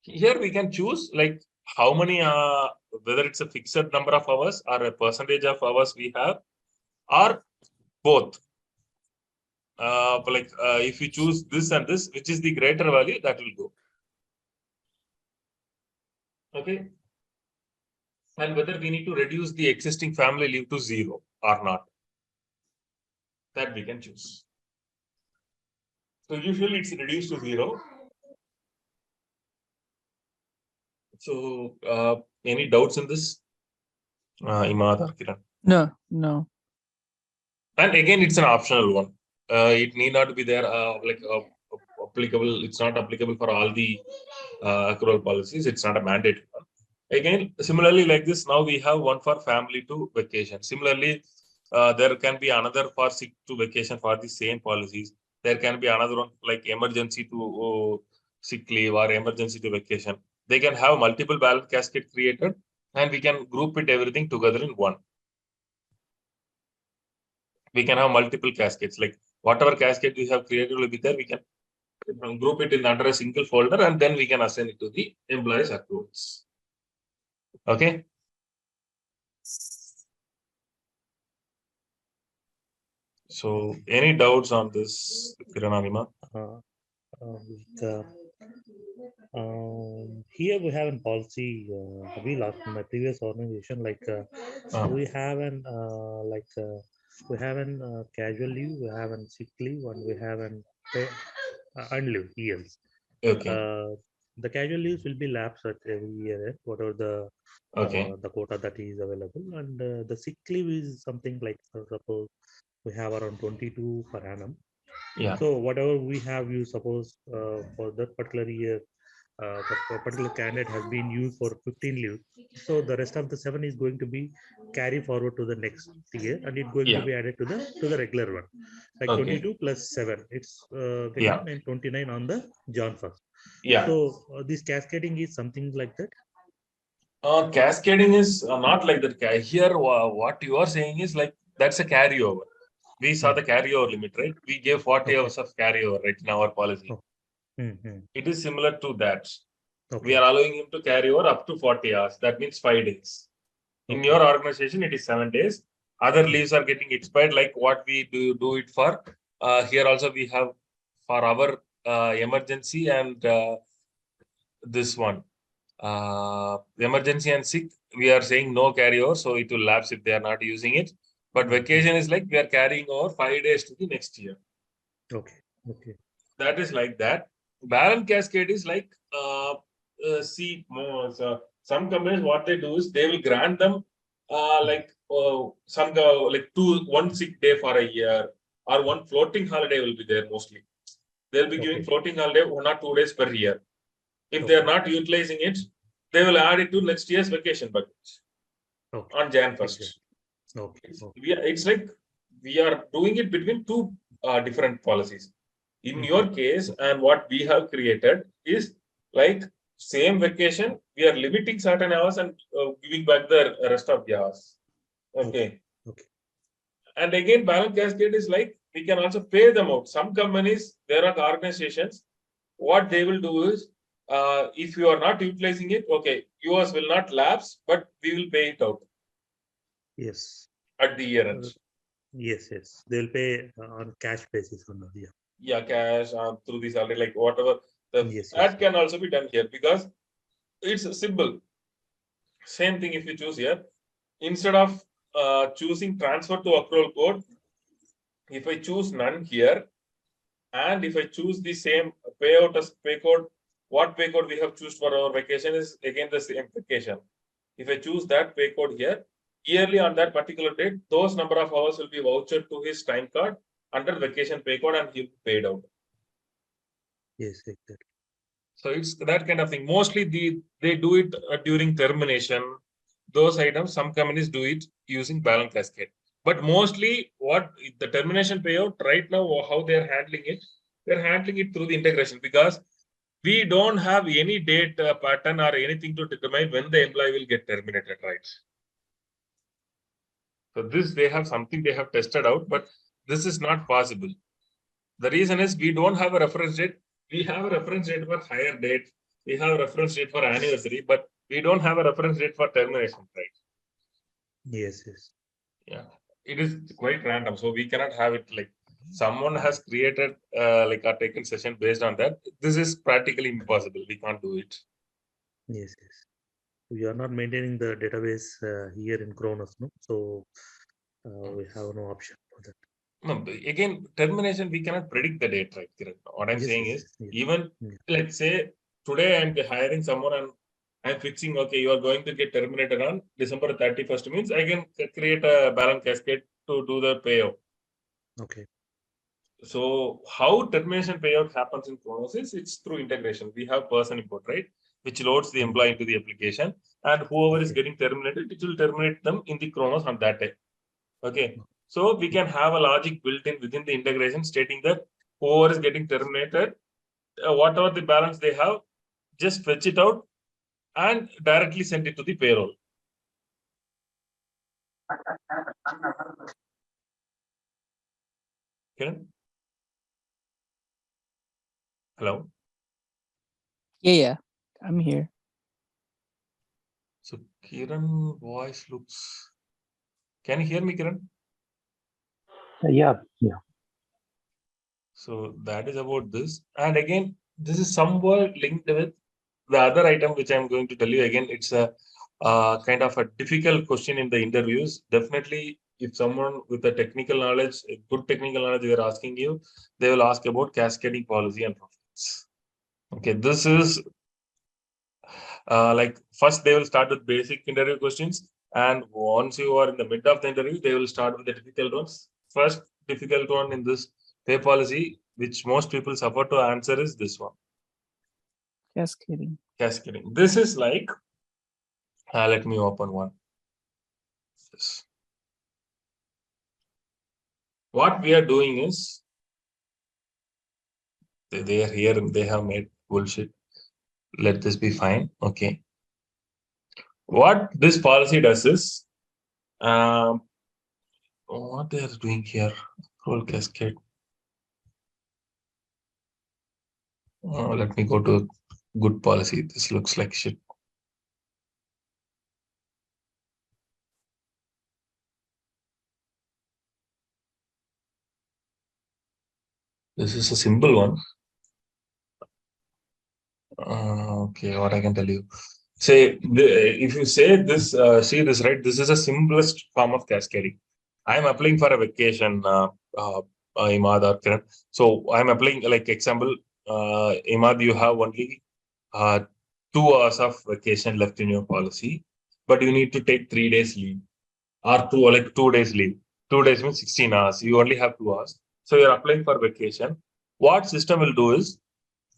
Here we can choose like how many, whether it's a fixed number of hours or a percentage of hours we have, or both. If you choose this and this, which is the greater value, that will go. Okay. And whether we need to reduce the existing family leave to zero or not, that we can choose. So usually it's reduced to zero. So any doubts in this? Imad or Kiran? No. And again, it's an optional one. It need not be there applicable. It's not applicable for all the accrual policies. It's not a mandate one. Again, similarly like this, now we have one for family to vacation. Similarly, there can be another for sick to vacation for the same policies. There can be another one like emergency to sick leave or emergency to vacation. They can have multiple balance cascade created, and we can group it everything together in one. We can have multiple cascades, like whatever cascade we have created will be there. We can group it in under a single folder, and then we can assign it to the employees accruals. Okay. So, any doubts on this, Kirananima? Here we have a policy. We lost in my previous organization. We have an casual leave, we have an sick leave, and we have an earned leave ELs. Okay. The casual leaves will be lapsed at every year, whatever the quota that is available, and the sick leave is something like suppose we have around 22 per annum. Yeah. So whatever we have used, suppose for that particular year, the particular candidate has been used for 15 leaves. So the rest of the 7 is going to be carry forward to the next year, and it's going to be added to the regular one. Like 22 plus 7, it's getting 29 on the John 1st. Yeah. So this cascading is something like that. Cascading is not like that. Here, what you are saying is like that's a carryover. We saw the carryover limit, right? We gave 40 hours of carryover, right, in our policy. It is similar to that. We are allowing him to carry over up to 40 hours. That means 5 days. In your organization, it is 7 days. Other leaves are getting expired, like what we do it for. Here also we have for our emergency and this one. Emergency and sick, we are saying no carryover, so it will lapse if they are not using it. But vacation is like we are carrying over 5 days to the next year. Okay. Okay. That is like that. Balance cascade is like see more. So some companies what they do is they will grant them like some like one sick day for a year or one floating holiday will be there mostly. They'll be giving floating holiday 1 or 2 days per year. If they are not utilizing it, they will add it to next year's vacation budget on Jan 1st. Okay. It's like we are doing it between two different policies. In your case, and what we have created is like same vacation, we are limiting certain hours and giving back the rest of the hours. Okay. And again, balance cascade is like we can also pay them out. Some companies, there are organizations, what they will do is if you are not utilizing it, okay, yours will not lapse, but we will pay it out. Yes. At the year end. Yes. They'll pay on cash basis. Yeah, cash through the salary, like whatever. That can also be done here because it's simple. Same thing if you choose here. Instead of choosing transfer to accrual code, if I choose none here, and if I choose the same payout as pay code, what pay code we have choose for our vacation is again the same vacation. If I choose that pay code here, yearly on that particular date, those number of hours will be vouchered to his time card under vacation pay code and he'll be paid out. Yes, exactly. So it's that kind of thing. Mostly they do it during termination. Those items, some companies do it using balance cascade. But mostly what the termination payout right now, how they're handling it through the integration because we don't have any date pattern or anything to determine when the employee will get terminated, right? So this they have something they have tested out, but this is not possible. The reason is we don't have a reference date. We have a reference date for hire date. We have a reference date for anniversary, but we don't have a reference date for termination, right? Yes. Yeah, it is quite random. So we cannot have it like someone has created like a taken session based on that. This is practically impossible. We can't do it. Yes. We are not maintaining the database here in Kronos, no? So we have no option for that. No, again, termination, we cannot predict the date, right? What I'm saying is, even let's say today I'm hiring someone and I'm fixing, okay, you are going to get terminated on December 31st means I can create a balance cascade to do the payout. Okay. So how termination payout happens in Kronos is it's through integration. We have person import, right? Which loads the employee into the application and whoever is getting terminated, it will terminate them in the Kronos on that day. Okay. So we can have a logic built in within the integration stating that whoever is getting terminated, whatever the balance they have, just fetch it out and directly send it to the payroll. Kiran? Hello? Yeah, I'm here. So Kiran voice looks... Can you hear me, Kiran? Yeah. So that is about this. And again, this is somewhat linked with the other item which I'm going to tell you again. It's a kind of a difficult question in the interviews. Definitely, if someone with a technical knowledge, a good technical knowledge, they are asking you, they will ask about cascading policy and profits. Okay, this is like first they will start with basic interview questions. And once you are in the mid of the interview, they will start with the difficult ones. First difficult one in this pay policy, which most people suffer to answer, is this one. Cascading. This is like, let me open one. Yes. What we are doing is, they are here and they have made bullshit. Let this be fine. Okay. What this policy does is, what they are doing here, roll cascade. Let me go to good policy. This looks like shit. This is a simple one. Okay, what I can tell you. Say, if you say this, see this, right? This is a simplest form of cascading. I am applying for a vacation, Imad or Kiran. So I'm applying, like example, Imad, you have only 2 hours of vacation left in your policy, but you need to take 3 days leave or 2 days leave. 2 days means 16 hours. You only have 2 hours. So you're applying for vacation. What system will do is,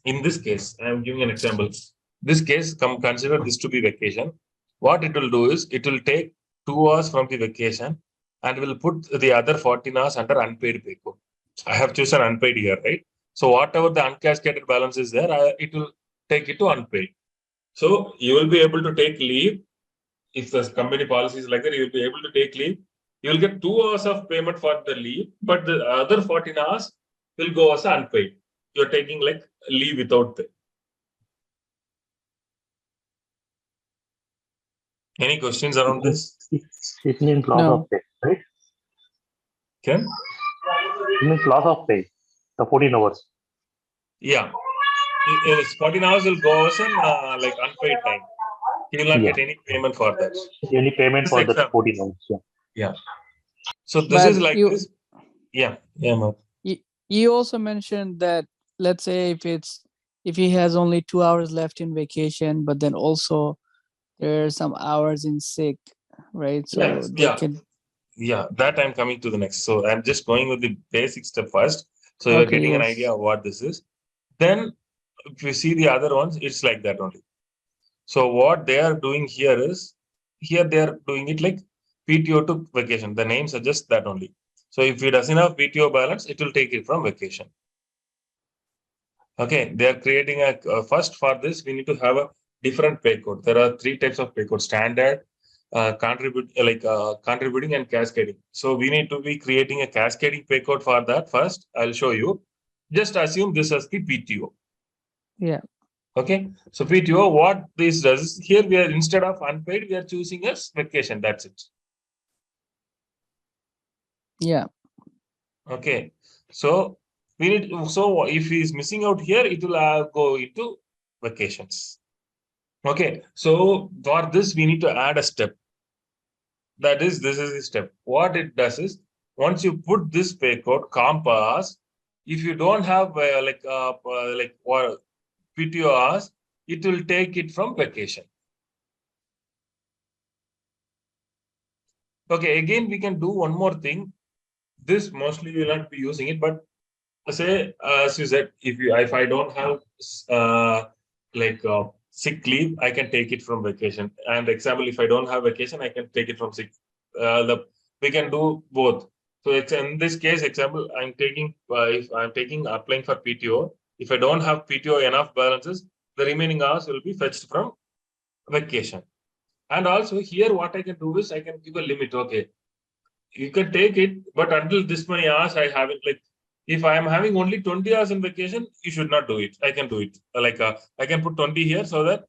in this case, I am giving an example. This case, consider this to be vacation. What it will do is, it will take 2 hours from the vacation and will put the other 14 hours under unpaid pay code. I have chosen unpaid here, right? So whatever the uncascaded balance is there, it will take it to unpaid. So you will be able to take leave. If the company policy is like that, you will be able to take leave. You will get 2 hours of payment for the leave, but the other 14 hours will go as unpaid. You're taking like leave without pay. Any questions around this? It means loss No. of pay, right? Ken? It means loss of pay, the 14 hours. Yeah. 14 hours will go as an like unpaid time. He will not Yeah. get any payment for that. Any payment This for the example. 14 hours. Yeah. Yeah. So this But is like you, this. Yeah. Yeah, Mark. you also mentioned that, let's say if he has only 2 hours left in vacation, but then also there are some hours in sick, right? So Yes. they Yeah. can. Yeah. That I'm coming to the next. So I'm just going with the basic step first. So you're Okay, getting an yes. idea of what this is. Then if you see the other ones, it's like that only. So what they are doing here is, here they are doing it like PTO to vacation. The name suggests that only. So if it doesn't have PTO balance, it will take it from vacation. Okay, they are creating first for this, we need to have a different pay code. There are 3 types of pay code: standard, contributing and cascading. So we need to be creating a cascading pay code for that first. I'll show you. Just assume this as the PTO. Yeah. Okay, so PTO, what this does is, here we are, instead of unpaid, we are choosing as vacation. That's it. Yeah. Okay, so we need. So if he is missing out here, it will go into vacations. Okay, so for this we need to add a step. That is, this is the step. What it does is, once you put this pay code compass, if you don't have or PTO hours, it will take it from vacation. Okay, again, we can do one more thing. This mostly we will not be using it, but say, as you said, if I don't have sick leave, I can take it from vacation. And example, if I don't have vacation, I can take it from sick. We can do both. So it's in this case, example, I'm taking if I'm taking applying for PTO. If I don't have PTO enough balances, the remaining hours will be fetched from vacation. And also here, what I can do is I can give a limit. Okay, you can take it, but until this many hours, I have it. Like, if I am having only 20 hours in vacation, you should not do it. I can do it. I can put 20 here so that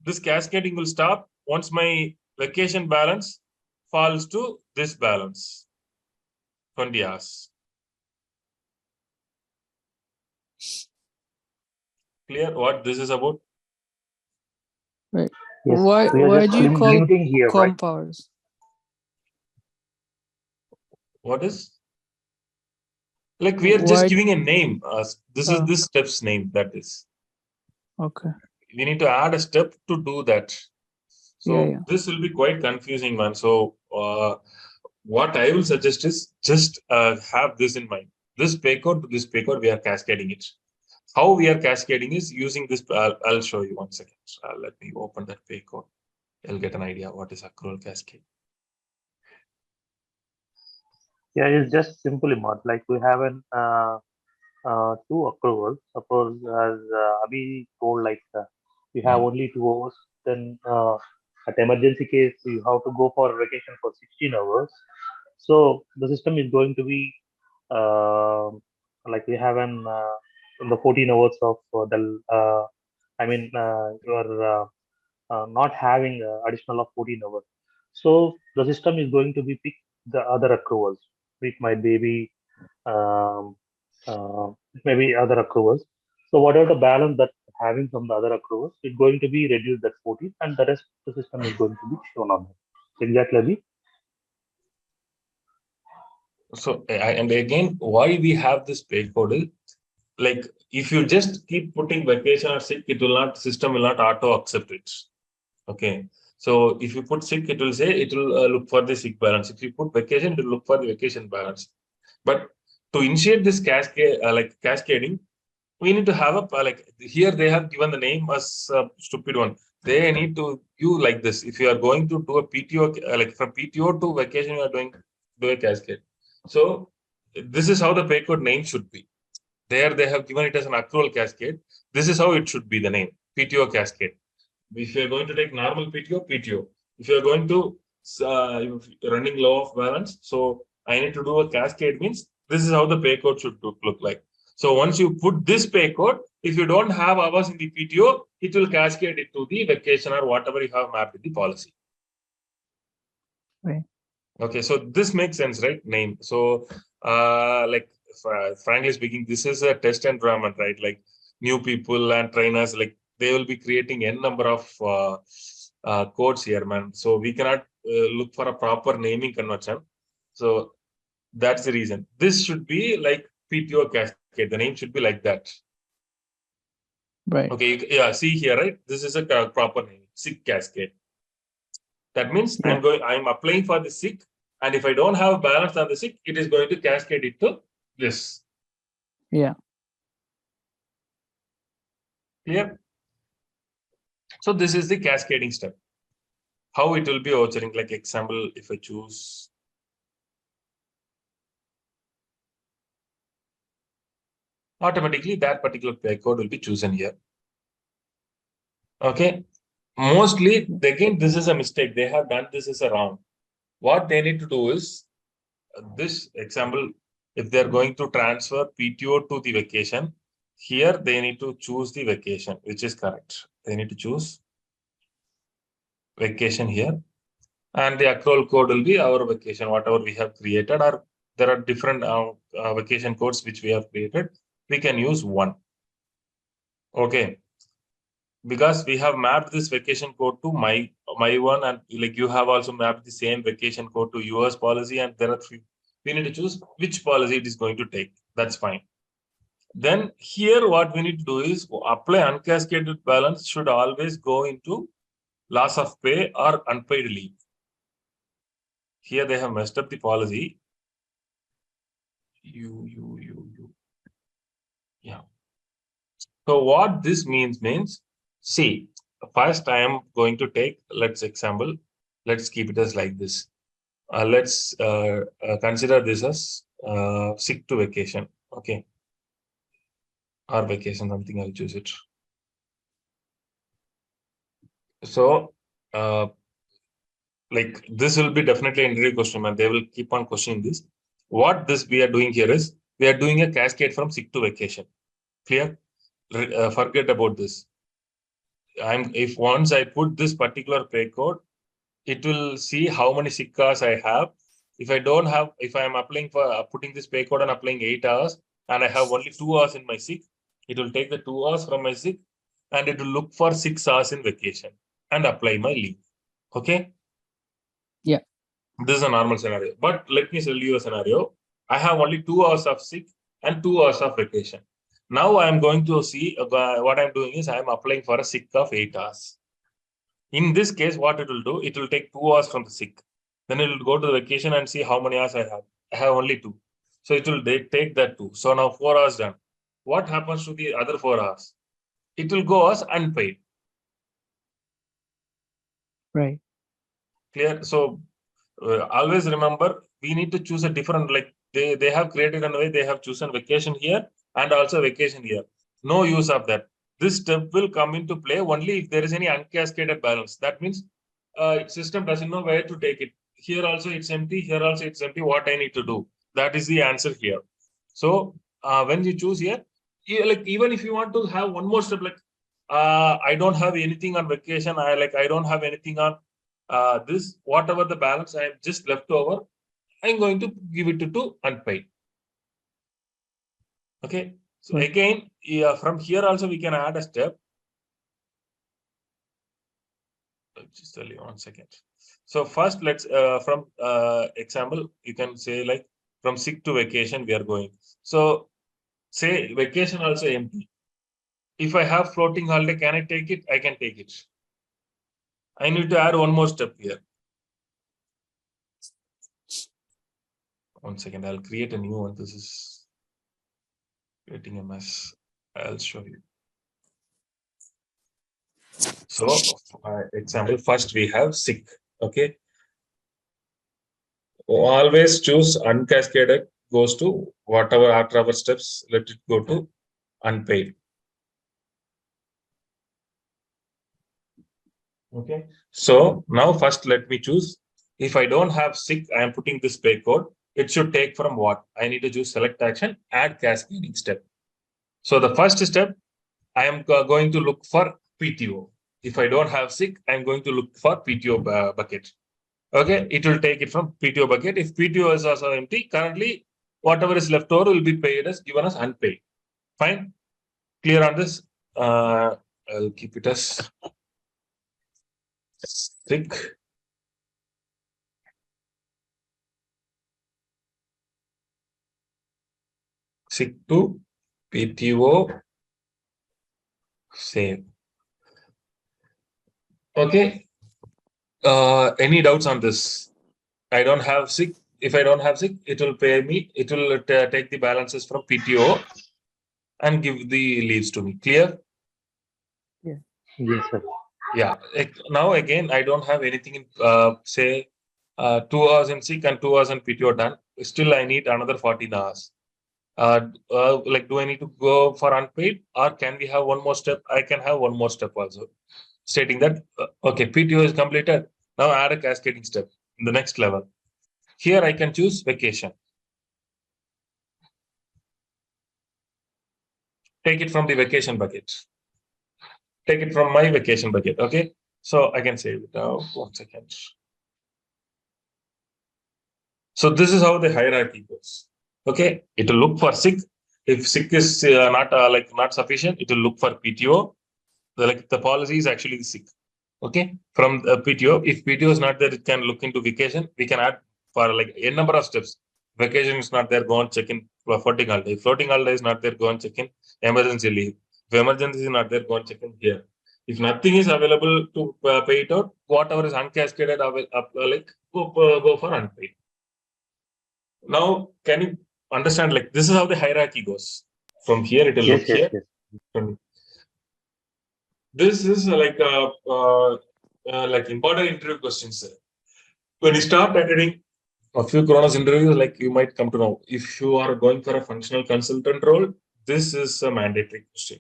this cascading will stop once my vacation balance falls to this balance, 20 hours. Clear what this is about? Right. Yes. Why do you call limiting here, right? comp hours? What is? Like, we are just Why? giving a name. This is this step's name, that is. Okay. We need to add a step to do that. So Yeah. this will be quite confusing, man. So what I will suggest is just have this in mind. This pay code to this pay code, we are cascading it. How we are cascading is using this. I'll show you 1 second. Let me open that pay code. You'll get an idea what is accrual cascade. Yeah, it's just simply mod. Like we have an 2 accruals. Suppose as Abhi told, like we have only 2 hours. Then at emergency case, you have to go for vacation for 16 hours. So the system is going to be like we have an the 14 hours of I mean you are not having additional of 14 hours. So the system is going to be pick the other accruals, which might be um, maybe other accruals. So whatever the balance that having from the other accruals, it's going to be reduced at 14, and the rest of the system is going to be shown on that. Exactly. So, and again, why we have this pay code is, like, if you just keep putting vacation or sick, it will not, system will not auto accept it. Okay. So if you put sick, it will say, it will look for the sick balance. If you put vacation, it will look for the vacation balance. But to initiate this cascade, like cascading, we need to have a, like, here they have given the name as a stupid one. They need to do like this. If you are going to do a PTO, like from PTO to vacation, you are do a cascade. So this is how the pay code name should be. There they have given it as an accrual cascade. This is how it should be the name, PTO cascade. If you are going to take normal PTO, PTO. If you are going to running low of balance, so I need to do a cascade means this is how the pay code should look like. So once you put this pay code, if you don't have hours in the PTO, it will cascade it to the vacation or whatever you have mapped in the policy. Right. Okay, so this makes sense, right? Name. So, like, frankly speaking, this is a test environment, right? Like new people and trainers, like they will be creating n number of codes here, man. So we cannot look for a proper naming convention. So that's the reason. This should be like PTO cascade. The name should be like that. Right. Okay, yeah, see here, right? This is a proper name, sick cascade. That means Yeah. I'm applying for the sick, and if I don't have balance on the sick, it is going to cascade it to this. Yeah. Clear? So this is the cascading step. How it will be vouchering, like example, if I choose automatically that particular pay code will be chosen here. Okay. Mostly, again, this is a mistake. They have done this as a wrong. What they need to do is this example, if they're going to transfer PTO to the vacation, here they need to choose the vacation, which is correct. They need to choose vacation here. And the accrual code will be our vacation, whatever we have created, or there are different vacation codes which we have created. We can use one. Okay. Because we have mapped this vacation code to my one, and like you have also mapped the same vacation code to yours policy, and there are three. We need to choose which policy it is going to take. That's fine. Then here what we need to do is apply uncascaded balance should always go into loss of pay or unpaid leave. Here they have messed up the policy. Yeah. So what this means, see, first I am going to take, let's keep it as like this. Let's consider this as sick to vacation. Okay. Or vacation, something, I'll choose it. So, like this will be definitely an interview question, and they will keep on questioning this. What this we are doing here is we are doing a cascade from sick to vacation. Clear? Forget about this. If once I put this particular pay code, it will see how many sick hours I have. If I don't have, if I am applying for putting this pay code and applying 8 hours, and I have only 2 hours in my sick, it will take the 2 hours from my sick, and it will look for 6 hours in vacation and apply my leave. Okay. Yeah. This is a normal scenario. But let me tell you a scenario. I have only 2 hours of sick and 2 hours of vacation. Now I am going to see what I'm doing is I am applying for a sick of 8 hours. In this case, what it will do, it will take 2 hours from the sick. Then it will go to the vacation and see how many hours I have. I have only 2. So it will take that 2. So now 4 hours done. What happens to the other 4 hours? It will go as unpaid. Right. Clear? So always remember, we need to choose a different, like they have created a way, they have chosen vacation here and also vacation here. No use of that. This step will come into play only if there is any uncascaded balance. That means system doesn't know where to take it. Here also it's empty, here also it's empty. What I need to do? That is the answer here. So when you choose here, like even if you want to have one more step, like I don't have anything on vacation, I don't have anything on this, whatever the balance I have just left over, I'm going to give it to unpaid. Okay. So again, from here also we can add a step. Just tell you 1 second. So first, let's from example, you can say like from sick to vacation we are going. So say vacation also empty. If I have floating holiday, can I take it? I can take it. I need to add one more step here. 1 second, I'll create a new one. This is creating a mess. I'll show you. So example, first we have sick. Okay. Always choose uncascaded goes to whatever after our steps, let it go to unpaid. Okay. So now first let me choose. If I don't have sick, I am putting this pay code. It should take from what? I need to choose select action, add cascading step. So the first step, I am going to look for PTO. If I don't have sick, I'm going to look for PTO bucket. Okay, it will take it from PTO bucket. If PTO is also empty, currently whatever is left over will be paid as given as unpaid. Fine, clear on this? I'll keep it as sick. Sick to PTO same. Okay. Any doubts on this? I don't have sick. If I don't have sick, it will pay me. It will take the balances from PTO and give the leaves to me. Clear? Yes, sir. Yeah. Now again, I don't have anything in say 2 hours in sick and 2 hours in PTO done. Still, I need another 14 hours. Like, do I need to go for unpaid, or can we have one more step? I can have one more step also, stating that okay, PTO is completed. Now add a cascading step in the next level. Here I can choose vacation. Take it from the vacation bucket. Take it from my vacation bucket. Okay. So I can save it now. 1 second. So this is how the hierarchy goes. Okay. It will look for sick. If sick is not sufficient, it will look for PTO. The policy is actually sick. Okay. From the PTO, if PTO is not there, it can look into vacation. We can add for like a number of steps. Vacation is not there, go and check in floating holiday. Floating holiday is not there, go and check in emergency leave. If emergency is not there, go and check in here. If nothing is available to pay it out, whatever is uncascaded, go for unpaid. Now, can you understand? Like, this is how the hierarchy goes. From here, it will look here. Yes. This is like important interview questions. When you start attending a few Kronos interviews, like you might come to know, if you are going for a functional consultant role, this is a mandatory question.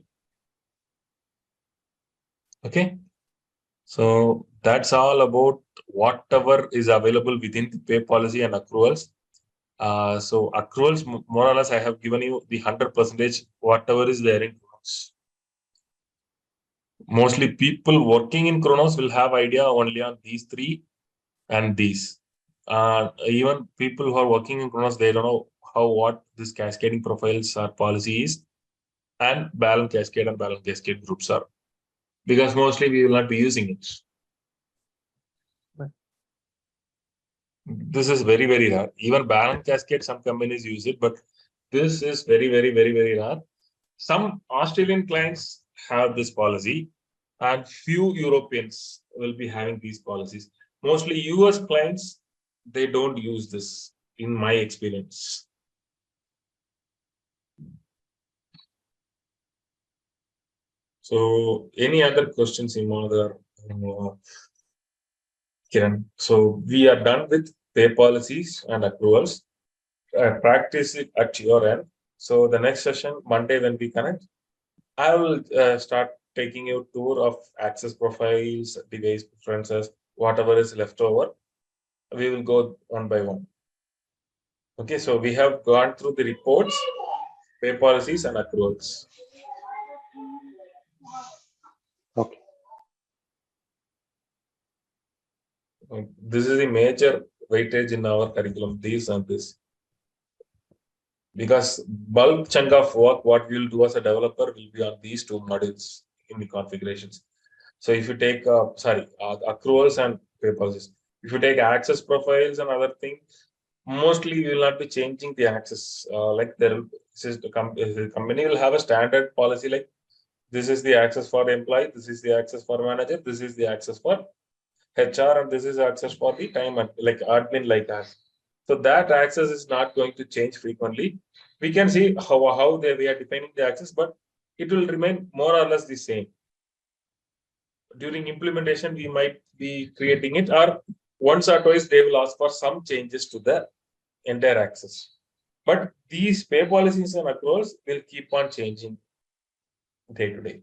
Okay. So that's all about whatever is available within the pay policy and accruals. So accruals, more or less, I have given you the 100% whatever is there in Kronos. Mostly people working in Kronos will have idea only on these three and these. Even people who are working in Kronos, they don't know what this cascading profiles or policy is, and balance cascade and balance cascade groups are, because mostly we will not be using it. This is very, very rare. Even balance cascade, some companies use it, but this is very, very, very, very rare. Some Australian clients have this policy, and few Europeans will be having these policies. Mostly US clients, they don't use this, in my experience. So, any other questions, Imad? Kiran? So, we are done with pay policies and accruals. Practice it at your end. So, the next session, Monday, when we connect, I will start taking you tour of access profiles, device preferences, whatever is left over. We will go one by one. Okay, so we have gone through the reports, pay policies, and accruals. Okay. This is the major weightage in our curriculum, these and this. because bulk chunk of work what we'll do as a developer will be on these two modules in the configurations. So if you take accruals and pay policies, if you take access profiles and other things, mostly we will not be changing the access. Like the company will have a standard policy like this is the access for employee, this is the access for manager, this is the access for HR, and this is access for the time and like admin like us. So that access is not going to change frequently. We can see how we are defining the access, but it will remain more or less the same. During implementation, we might be creating it, or once or twice they will ask for some changes to the entire access. But these pay policies and accruals will keep on changing day to day.